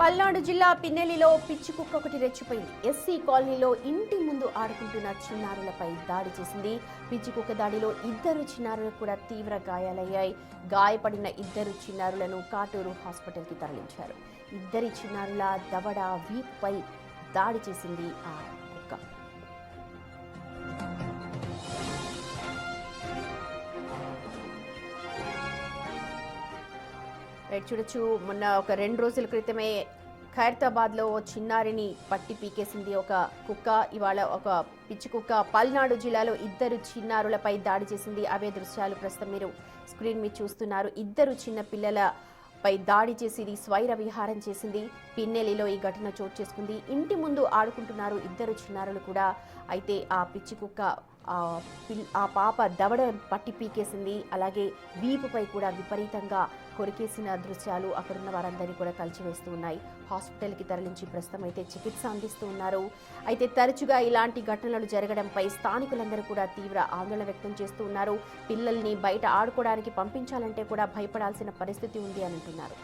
పల్నాడు జిల్లా పిన్నెలిలో పిచ్చి కుక్క ఒకటి రెచ్చిపోయింది. ఎస్సీ కాలనీలో ఇంటి ముందు ఆడుకుంటున్న చిన్నారులపై దాడి చేసింది. పిచ్చి కుక్క దాడిలో ఇద్దరు చిన్నారులకు కూడా తీవ్ర గాయాలయ్యాయి. గాయపడిన ఇద్దరు చిన్నారులను కాటూరు హాస్పిటల్కి తరలించారు. ఇద్దరి చిన్నారుల దవడ వీపుపై దాడి చేసింది ఆ కుక్క. చూడొచ్చు, మొన్న ఒక 2 రోజుల క్రితమే ఖైరతాబాద్లో చిన్నారిని పట్టి పీకేసింది ఒక కుక్క. ఇవాళ ఒక పిచ్చి కుక్క పల్నాడు జిల్లాలో ఇద్దరు చిన్నారులపై దాడి చేసింది. అవే దృశ్యాలు ప్రస్తుతం మీరు స్క్రీన్ మీద చూస్తున్నారు. ఇద్దరు చిన్న పిల్లలపై దాడి చేసి స్వైర విహారం చేసింది. పిన్నెలిలో ఈ ఘటన చోటు చేసుకుంది. ఇంటి ముందు ఆడుకుంటున్నారు ఇద్దరు చిన్నారులు కూడా. అయితే ఆ పిచ్చి కుక్క ఆ పాప దవడ పట్టి పీకేసింది. అలాగే వీపుపై కూడా విపరీతంగా కొరికేసిన దృశ్యాలు అక్కడున్న వారందరినీ కూడా కలిచివేస్తూ ఉన్నాయి. హాస్పిటల్కి తరలించి ప్రస్తుతం అయితే చికిత్స అందిస్తూ ఉన్నారు. అయితే తరచుగా ఇలాంటి ఘటనలు జరగడంపై స్థానికులందరూ కూడా తీవ్ర ఆందోళన వ్యక్తం చేస్తూ ఉన్నారు. పిల్లల్ని బయట ఆడుకోవడానికి పంపించాలంటే కూడా భయపడాల్సిన పరిస్థితి ఉంది అని అంటున్నారు.